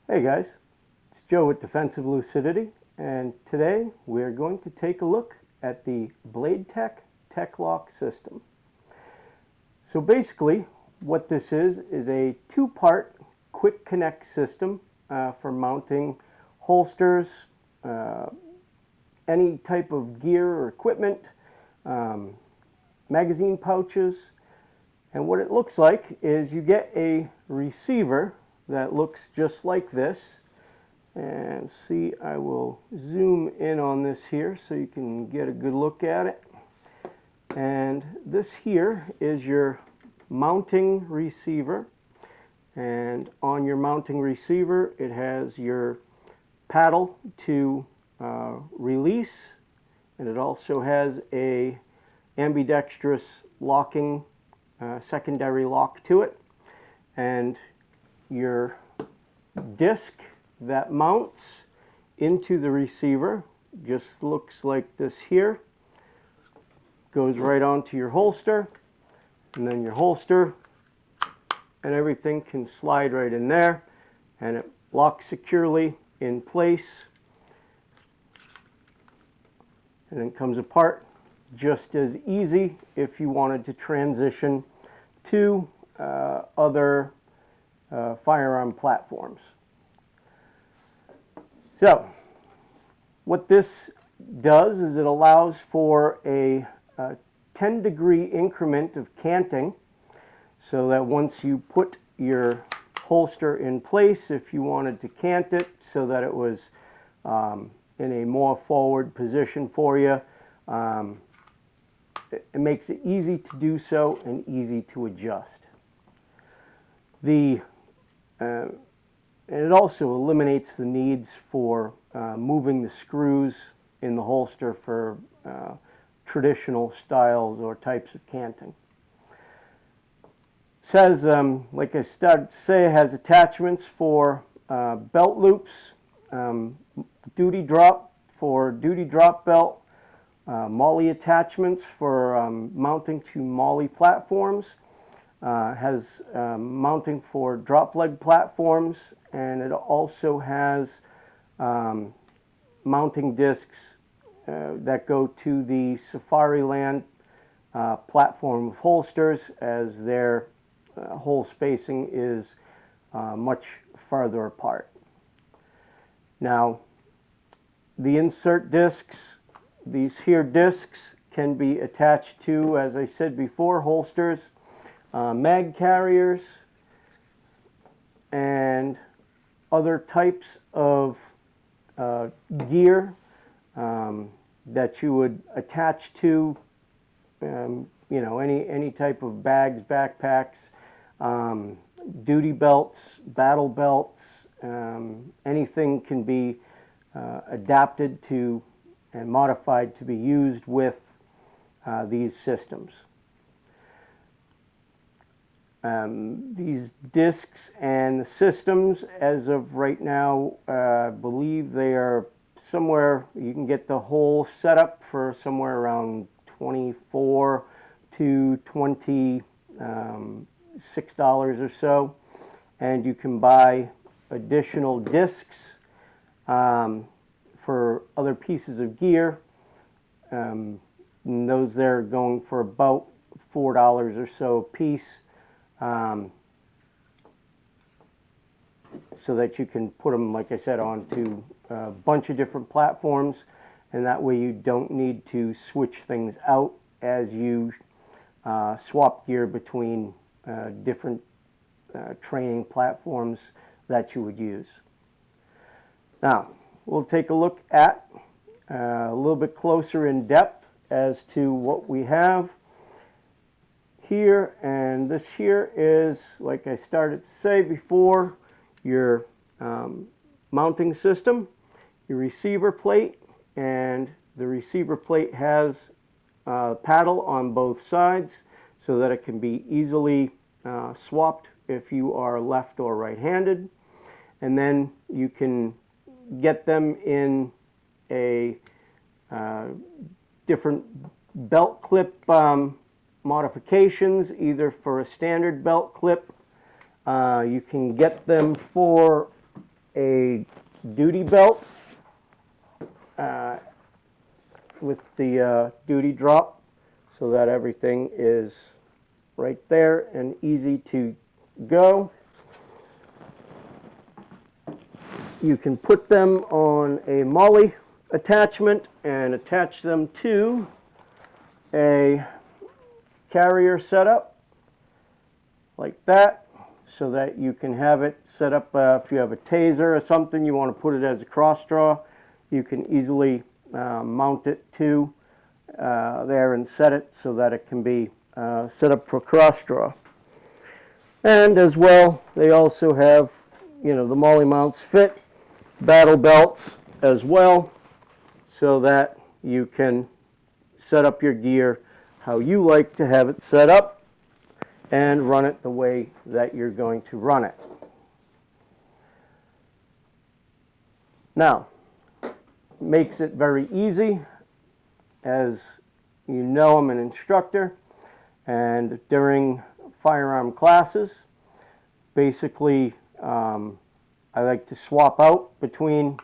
Hey guys, it's Joe with Defensive Lucidity, and today we're going to take a look at the BladeTech TechLock system. So basically what this is a two-part quick connect system for mounting holsters, any type of gear or equipment, magazine pouches, and what it looks like is you get a receiver that looks just like this. And see, I will zoom in on this here so you can get a good look at it. And this here is your mounting receiver. And on your mounting receiver, it has your paddle to release, and it also has a ambidextrous locking secondary lock to it. And your disc that mounts into the receiver just looks like this here. Goes right onto your holster, and then your holster and everything can slide right in there, and it locks securely in place, and then comes apart just as easy if you wanted to transition to other firearm platforms. So what this does is it allows for a 10-degree increment of canting, so that once you put your holster in place, if you wanted to cant it so that it was in a more forward position for you, it makes it easy to do so and easy to adjust. And it also eliminates the needs for moving the screws in the holster for traditional styles or types of canting. It says, like I started to say, it has attachments for belt loops, duty drop for duty drop belt, MOLLE attachments for mounting to MOLLE platforms. Has mounting for drop leg platforms, and it also has mounting discs that go to the Safariland platform of holsters, as their hole spacing is much farther apart. Now, the insert discs, these here discs can be attached to, as I said before, holsters, mag carriers, and other types of gear that you would attach to, you know, any type of bags, backpacks, duty belts, battle belts, anything can be adapted to and modified to be used with these systems. These discs and the systems, as of right now, I believe they are somewhere, you can get the whole setup for somewhere around $24 to $26 or so, and you can buy additional discs for other pieces of gear. And those there are going for about $4 or so a piece. So that you can put them, like I said, onto a bunch of different platforms, and that way you don't need to switch things out as you swap gear between different training platforms that you would use. Now, we'll take a look at a little bit closer in depth as to what we have. here, and this here is, like I started to say before, your mounting system, your receiver plate, and the receiver plate has a paddle on both sides so that it can be easily swapped if you are left or right-handed. And then you can get them in a different belt clip modifications, either for a standard belt clip. You can get them for a duty belt with the duty drop, so that everything is right there and easy to go. You can put them on a MOLLE attachment and attach them to a carrier setup like that, so that you can have it set up if you have a taser or something, you want to put it as a cross draw, you can easily mount it to there and set it so that it can be set up for cross draw. And as well, they also have, you know, the MOLLE mounts fit battle belts as well, so that you can set up your gear how you like to have it set up and run it the way that you're going to run it. Now, makes it very easy. As you know, I'm an instructor, and during firearm classes, basically I like to swap out between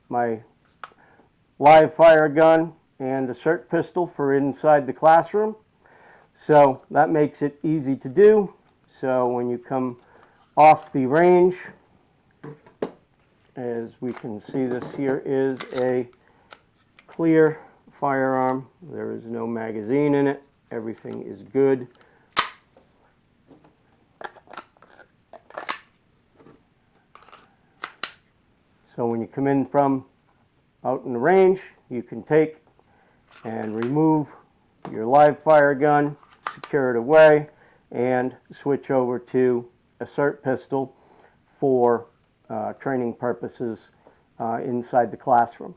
my live fire gun and a SIRT pistol for inside the classroom. So that makes it easy to do. So when you come off the range, as we can see, this here is a clear firearm. There is no magazine in it. Everything is good. So when you come in from out in the range, you can take and remove your live fire gun, secure it away, and switch over to a SIRT pistol for training purposes inside the classroom.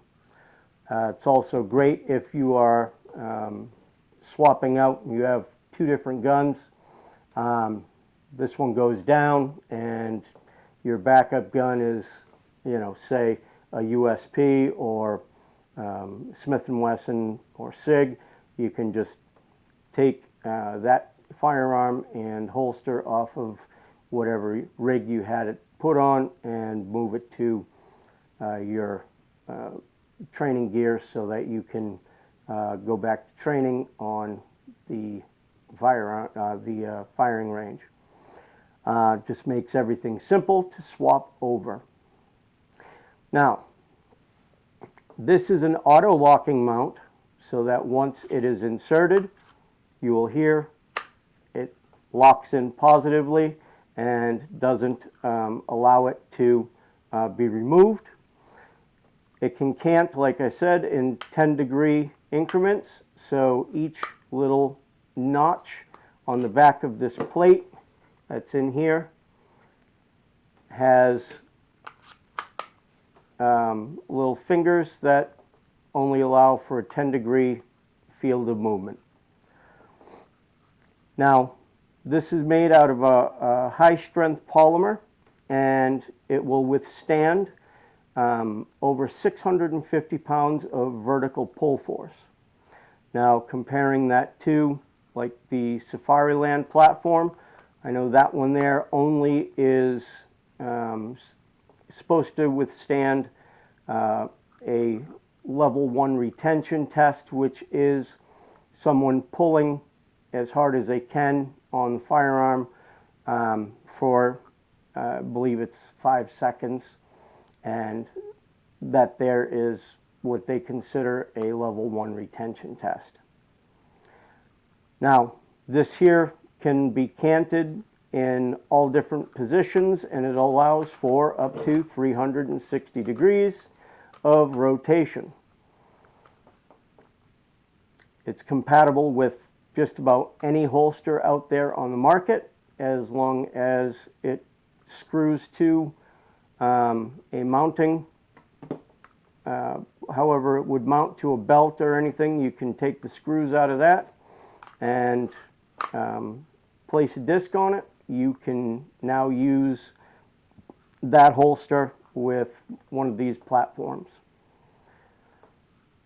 It's also great if you are swapping out, you have two different guns. This one goes down and your backup gun is, you know, say a USP or Smith & Wesson or SIG. You can just take that firearm and holster off of whatever rig you had it put on and move it to your training gear, so that you can go back to training on the firing range. Just makes everything simple to swap over. Now, this is an auto locking mount, so that once it is inserted, you will hear it locks in positively and doesn't allow it to be removed. It can cant, like I said, in 10-degree increments, so each little notch on the back of this plate that's in here has little fingers that only allow for a 10-degree field of movement. Now, this is made out of a high-strength polymer, and it will withstand over 650 pounds of vertical pull force. Now, comparing that to like the Safariland platform, I know that one there only is supposed to withstand a level 1 retention test, which is someone pulling as hard as they can on the firearm for, I believe it's 5 seconds, and that there is what they consider a level 1 retention test. Now, this here can be canted in all different positions, and it allows for up to 360 degrees of rotation. It's compatible with just about any holster out there on the market, as long as it screws to a mounting. However it would mount to a belt or anything, you can take the screws out of that and place a disc on it. You can now use that holster with one of these platforms.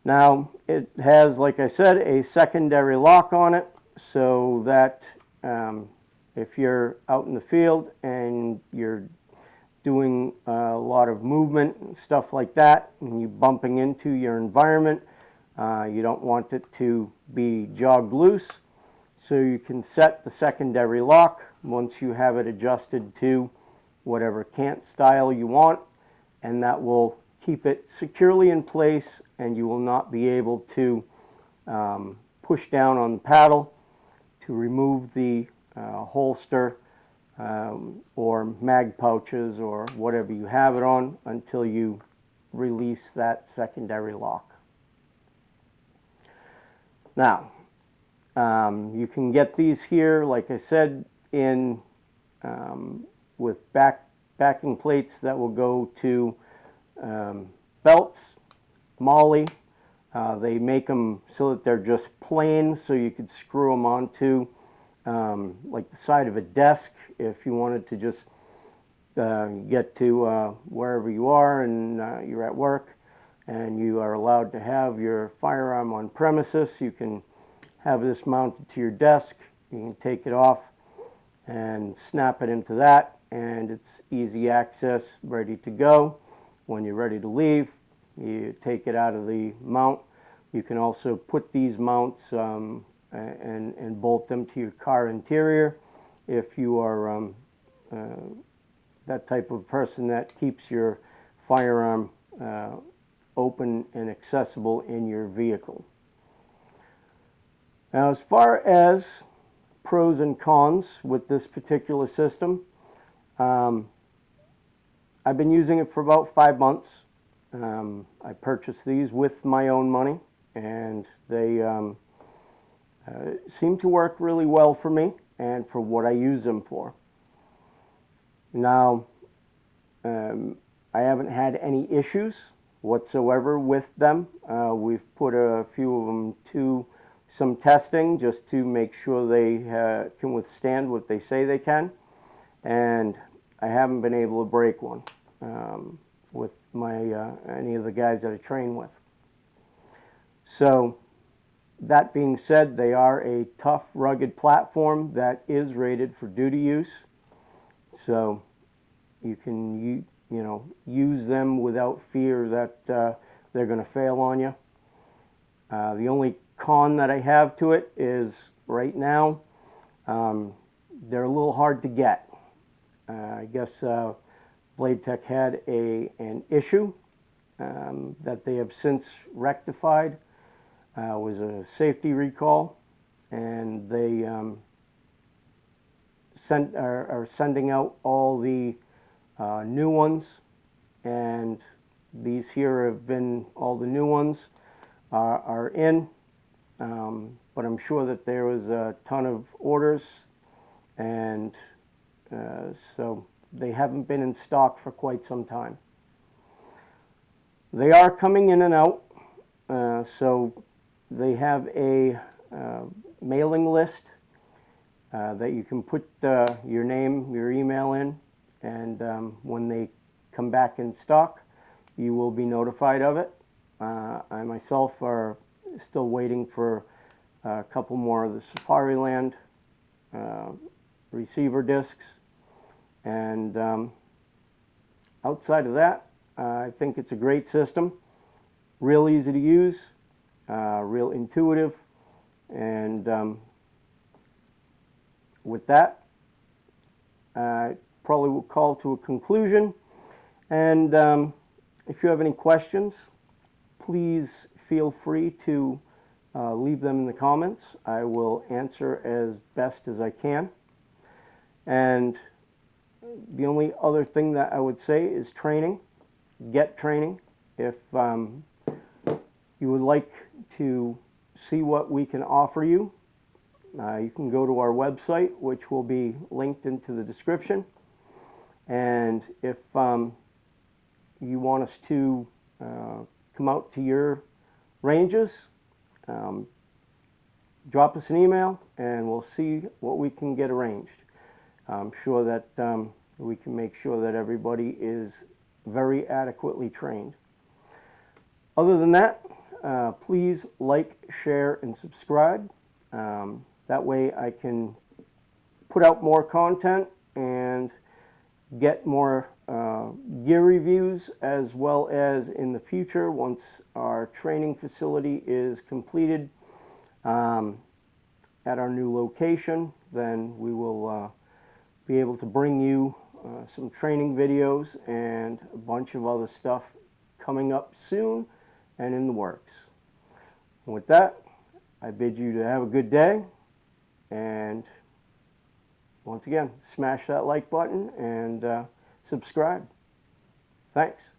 Now it has, like I said, a secondary lock on it, so that if you're out in the field and you're doing a lot of movement and stuff like that, and you bumping into your environment, you don't want it to be jogged loose. So you can set the secondary lock once you have it adjusted to whatever cant style you want, and that will keep it securely in place, and you will not be able to push down on the paddle to remove the holster or mag pouches or whatever you have it on until you release that secondary lock. Now, you can get these here, like I said, in with backing plates that will go to belts, MOLLE. They make them so that they're just plain, so you could screw them onto like the side of a desk if you wanted to just get to wherever you are and you're at work and you are allowed to have your firearm on premises. You can have this mounted to your desk. You can take it off and snap it into that, and it's easy access, ready to go. When you're ready to leave, you take it out of the mount. You can also put these mounts and bolt them to your car interior if you are that type of person that keeps your firearm open and accessible in your vehicle. Now, as far as pros and cons with this particular system, I've been using it for about 5 months. I purchased these with my own money, and they seem to work really well for me and for what I use them for. Now, I haven't had any issues whatsoever with them. We've put a few of them to some testing just to make sure they can withstand what they say they can, and I haven't been able to break one with my any of the guys that I train with. So that being said, they are a tough, rugged platform that is rated for duty use, so you can use them without fear that they're going to fail on you. The only con that I have to it is right now they're a little hard to get. I guess Blade Tech had an issue that they have since rectified. It was a safety recall, and they are sending out all the new ones, and these here have been, all the new ones are in, but I'm sure that there was a ton of orders, and so they haven't been in stock for quite some time. They are coming in and out, so they have a mailing list that you can put your name, your email in, and when they come back in stock, you will be notified of it. I myself are still waiting for a couple more of the Safariland receiver discs, and outside of that, I think it's a great system. Real easy to use, real intuitive, and with that, I probably will call to a conclusion. And if you have any questions, please feel free to leave them in the comments. I will answer as best as I can. And the only other thing that I would say is training. Get training. If you would like to see what we can offer you, you can go to our website, which will be linked into the description. And if you want us to come out to your ranges, drop us an email and we'll see what we can get arranged. I'm sure that we can make sure that everybody is very adequately trained. Other than that, please like, share, and subscribe. That way I can put out more content and get more gear reviews, as well as in the future, once our training facility is completed at our new location, then we will be able to bring you some training videos and a bunch of other stuff coming up soon and in the works. And with that, I bid you to have a good day, and once again, smash that like button and subscribe. Thanks.